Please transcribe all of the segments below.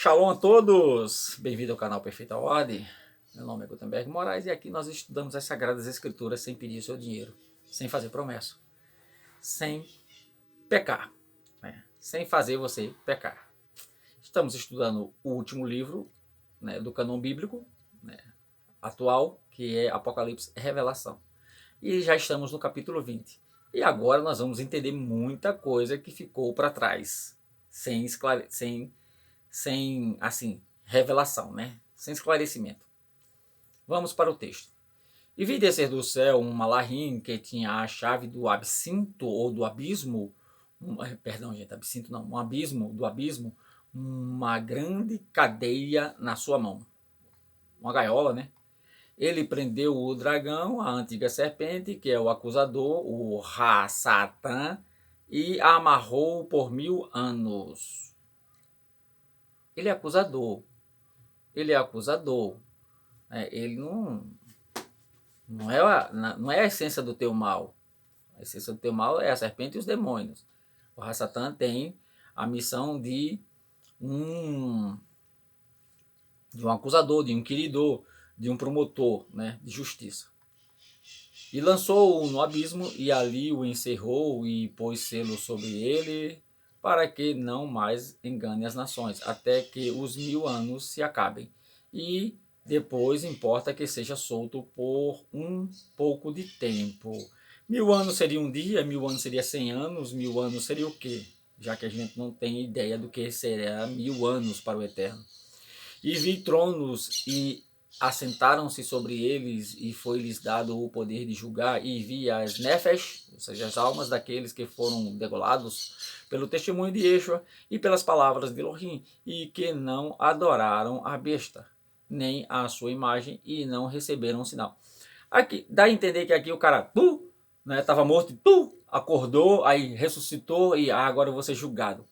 Shalom a todos! Bem-vindo ao canal Perfeita Ordem. Meu nome é Gutenberg Moraes e aqui nós estudamos as Sagradas Escrituras sem pedir o seu dinheiro, sem fazer promessa, sem pecar, né? Sem fazer você pecar. Estamos estudando o último livro, né, do cânon bíblico, né, atual, que é Apocalipse e Revelação. E já estamos no capítulo 20. E agora nós vamos entender muita coisa que ficou para trás, sem assim, revelação, né? Sem esclarecimento. Vamos para o texto. E vi descer do céu um malahim que tinha a chave do absinto ou do abismo, perdão, gente, absinto não, um abismo, do abismo, uma grande cadeia na sua mão. Uma gaiola, né? Ele prendeu o dragão, a antiga serpente, que é o acusador, o Ra-Satã, e a amarrou por 1000 anos. Ele é acusador. Ele é acusador. Ele não é a essência do teu mal. A essência do teu mal é a serpente e os demônios. O Ra-Satã tem a missão de um acusador, de um inquiridor, de um promotor, né, de justiça. E lançou-o no abismo, e ali o encerrou e pôs selo sobre ele, para que não mais engane as nações, até que os 1000 anos se acabem. E depois importa que seja solto por um pouco de tempo. 1000 anos seria um dia, 1000 anos seria 100 anos, 1000 anos seria o quê? Já que a gente não tem ideia do que será 1000 anos para o Eterno. E vi tronos e assentaram-se sobre eles, e foi-lhes dado o poder de julgar, e vi as nefesh, ou seja, as almas daqueles que foram degolados pelo testemunho de Yeshua e pelas palavras de Elohim, e que não adoraram a besta, nem a sua imagem, e não receberam um sinal. Aqui, dá a entender que aqui o cara, né, estava morto, acordou, aí ressuscitou, e agora eu vou ser julgado.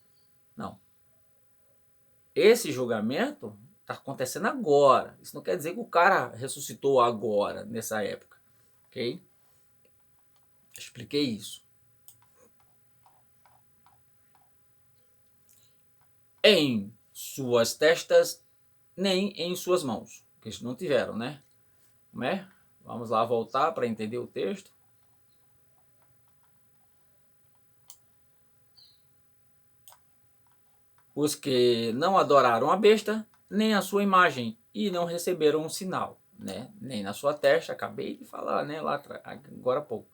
Não. Esse julgamento está acontecendo agora. Isso não quer dizer que o cara ressuscitou agora, nessa época. Ok? Expliquei isso. Em suas testas, nem em suas mãos. Porque eles não tiveram, né? Né? Vamos lá voltar para entender o texto. Os que não adoraram a besta, nem a sua imagem, e não receberam um sinal, né? Nem na sua testa, acabei de falar, né? Lá agora há pouco.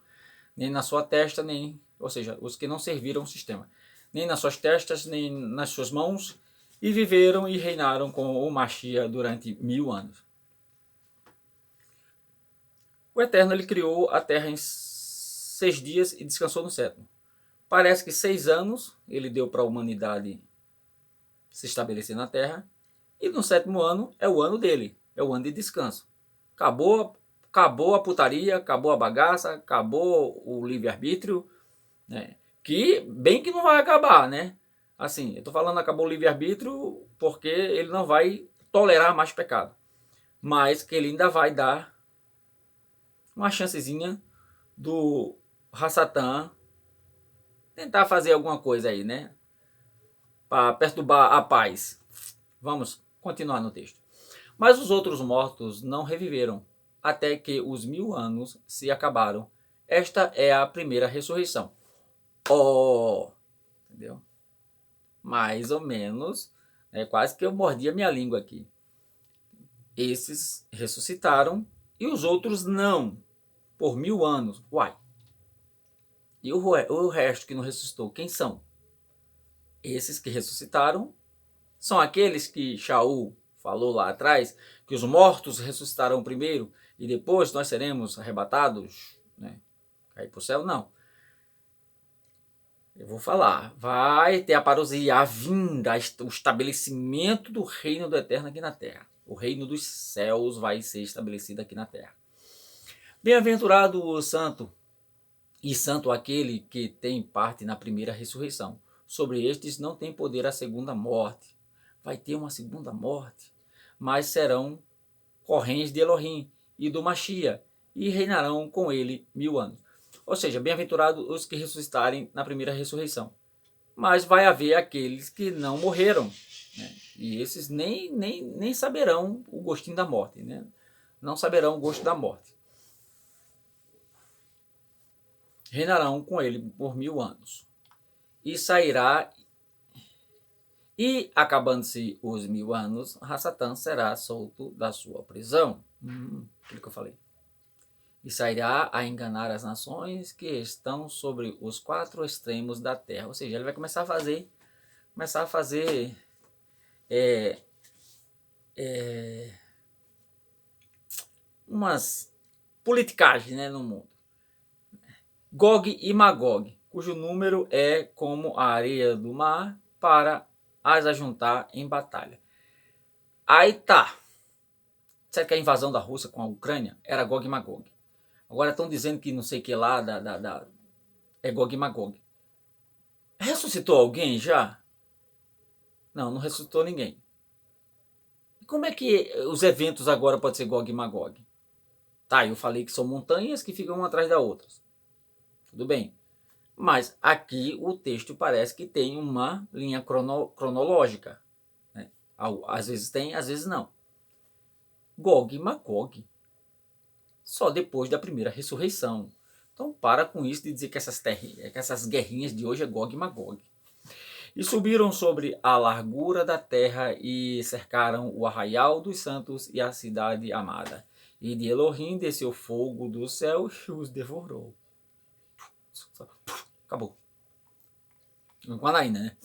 Nem na sua testa, nem, ou seja, os que não serviram o sistema, nem nas suas testas, nem nas suas mãos, e viveram e reinaram com o Machia durante 1000 anos. O Eterno ele criou a terra em 6 dias e descansou no 7º. Parece que 6 anos ele deu para a humanidade se estabelecer na terra, e no 7º ano é o ano dele, é o ano de descanso. Acabou a putaria, acabou a bagaça, acabou o livre-arbítrio, né? Que bem que não vai acabar, né? Assim, eu tô falando acabou o livre-arbítrio porque ele não vai tolerar mais pecado, mas que ele ainda vai dar uma chancezinha do Ra-Satã tentar fazer alguma coisa aí, né? Para perturbar a paz. Vamos continuar no texto. Mas os outros mortos não reviveram, até que os 1000 anos se acabaram. Esta é a primeira ressurreição. Entendeu? Mais ou menos, quase que eu mordi a minha língua aqui. Esses ressuscitaram e os outros não, por 1000 anos. Uai. E o resto que não ressuscitou, quem são? Esses que ressuscitaram são aqueles que Shaul falou lá atrás, que os mortos ressuscitarão primeiro e depois nós seremos arrebatados, né? Cair para o céu? Não. Eu vou falar, vai ter a parousia, a vinda, o estabelecimento do reino do Eterno aqui na terra. O reino dos céus vai ser estabelecido aqui na terra. Bem-aventurado o santo, e santo aquele que tem parte na primeira ressurreição. Sobre estes não tem poder a segunda morte. Vai ter uma segunda morte, mas serão correntes de Elohim e do Machia, e reinarão com ele 1000 anos. Ou seja, bem-aventurados os que ressuscitarem na primeira ressurreição. Mas vai haver aqueles que não morreram, né? E esses nem saberão o gostinho da morte, né? Não saberão o gosto da morte. Reinarão com ele por 1000 anos. E sairá, e acabando-se os 1000 anos, Satã será solto da sua prisão. Aquilo que eu falei. E sairá a enganar as nações que estão sobre os 4 extremos da terra. Ou seja, ele vai começar a fazer umas politicagens, né, no mundo. Gog e Magog, cujo número é como a areia do mar, para as ajuntar em batalha. Aí tá. Sabe que a invasão da Rússia com a Ucrânia era Gog e Magog. Agora estão dizendo que não sei o que lá é Gog e Magog. Ressuscitou alguém já? Não ressuscitou ninguém. E como é que os eventos agora podem ser Gog e Magog? Tá, eu falei que são montanhas que ficam uma atrás da outra. Tudo bem. Mas aqui o texto parece que tem uma linha cronológica. Né? Às vezes tem, às vezes não. Gog e Magog. Só depois da primeira ressurreição. Então para com isso de dizer que essas guerrinhas de hoje é Gog e Magog. E subiram sobre a largura da terra e cercaram o arraial dos santos e a cidade amada. E de Elohim desceu fogo do céu e os devorou. Acabou. Com a Naína, né?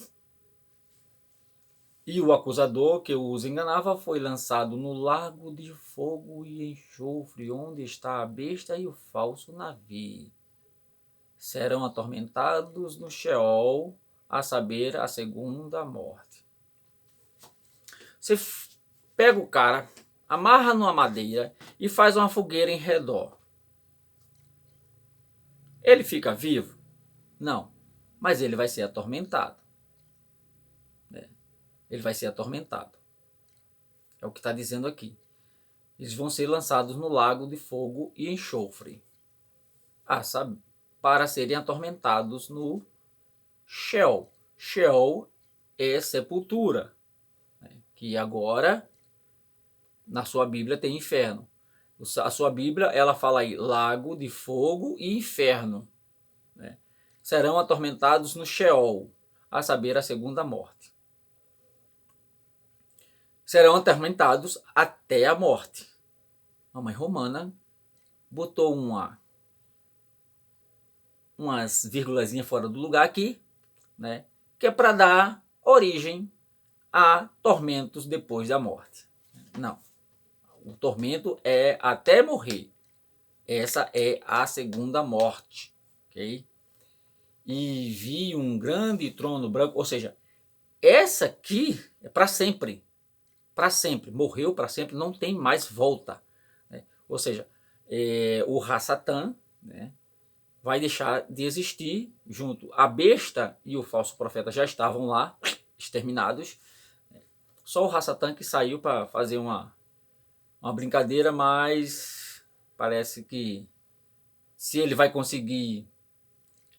E o acusador que os enganava foi lançado no lago de fogo e enxofre, onde está a besta e o falso navio. Serão atormentados no Sheol, a saber, a segunda morte. Você pega o cara, amarra numa madeira e faz uma fogueira em redor. Ele fica vivo? Não, mas ele vai ser atormentado. Ele vai ser atormentado. É o que está dizendo aqui. Eles vão ser lançados no lago de fogo e enxofre. Sabe? Para serem atormentados no Sheol. Sheol é sepultura. Que agora, na sua Bíblia, tem inferno. A sua Bíblia, ela fala aí, lago de fogo e inferno. Né? Serão atormentados no Sheol, a saber, a segunda morte. Serão atormentados até a morte. A mãe romana botou umas vírgulazinhas fora do lugar aqui, né? Que é para dar origem a tormentos depois da morte. Não. O tormento é até morrer. Essa é a segunda morte. Ok? E vi um grande trono branco. Ou seja, essa aqui é para sempre. Para sempre. Morreu para sempre. Não tem mais volta. Né? Ou seja, o Satã, né, vai deixar de existir junto. A besta e o falso profeta já estavam lá, exterminados. Só o Satã que saiu para fazer uma brincadeira, mas parece que se ele vai conseguir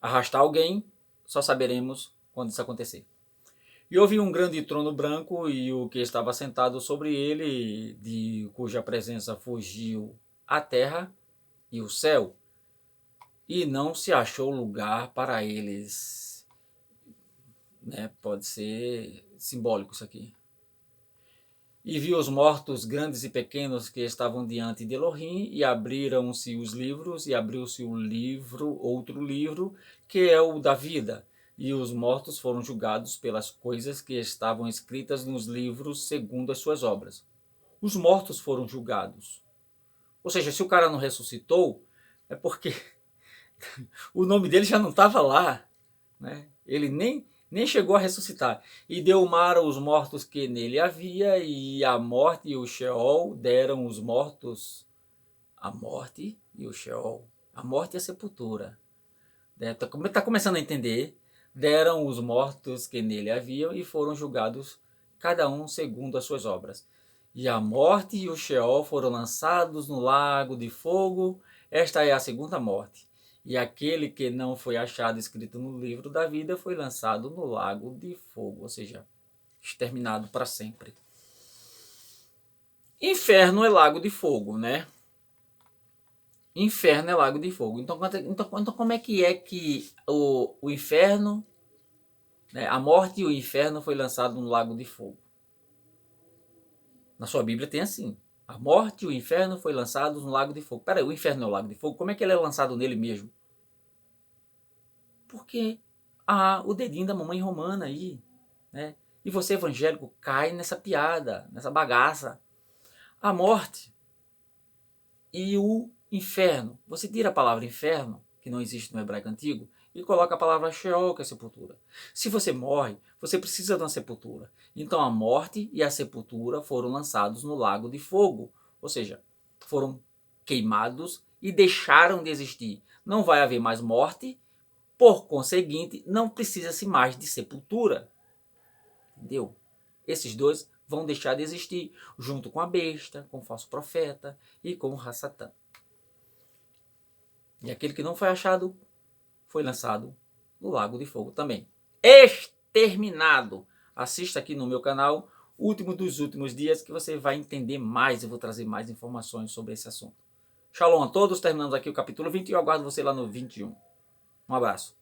arrastar alguém, só saberemos quando isso acontecer. E houve um grande trono branco e o que estava sentado sobre ele, de cuja presença fugiu a terra e o céu, e não se achou lugar para eles. Né? Pode ser simbólico isso aqui. E viu os mortos grandes e pequenos que estavam diante de Elohim, e abriram-se os livros, e abriu-se outro livro, que é o da vida. E os mortos foram julgados pelas coisas que estavam escritas nos livros segundo as suas obras. Os mortos foram julgados. Ou seja, se o cara não ressuscitou, é porque o nome dele já não estava lá. Né? Ele nem chegou a ressuscitar. E deu o mar aos mortos que nele havia, e a morte e o Sheol deram os mortos. A morte e o Sheol. A morte e a sepultura. Está começando a entender. Deram os mortos que nele haviam e foram julgados, cada um segundo as suas obras. E a morte e o Sheol foram lançados no lago de fogo. Esta é a segunda morte. E aquele que não foi achado escrito no livro da vida foi lançado no lago de fogo. Ou seja, exterminado para sempre. Inferno é lago de fogo, né? Inferno é lago de fogo. Então como é que o inferno, né, a morte e o inferno foi lançado no lago de fogo? Na sua Bíblia tem assim: a morte e o inferno foi lançado no lago de fogo. Peraí, o inferno é o lago de fogo? Como é que ele é lançado nele mesmo? Porque o dedinho da mamãe romana aí, né? E você, evangélico, cai nessa piada, nessa bagaça. A morte e o inferno. Você tira a palavra inferno, que não existe no hebraico antigo, e coloca a palavra Sheol, que é sepultura. Se você morre, você precisa de uma sepultura. Então a morte e a sepultura foram lançados no lago de fogo. Ou seja, foram queimados e deixaram de existir. Não vai haver mais morte, por conseguinte, não precisa-se mais de sepultura. Entendeu? Esses dois vão deixar de existir, junto com a besta, com o falso profeta e com o Satã. E aquele que não foi achado foi lançado no lago de fogo também. Exterminado. Assista aqui no meu canal, Último dos Últimos Dias, que você vai entender mais. Eu vou trazer mais informações sobre esse assunto. Shalom a todos. Terminamos aqui o capítulo 20 e eu aguardo você lá no 21. Um abraço.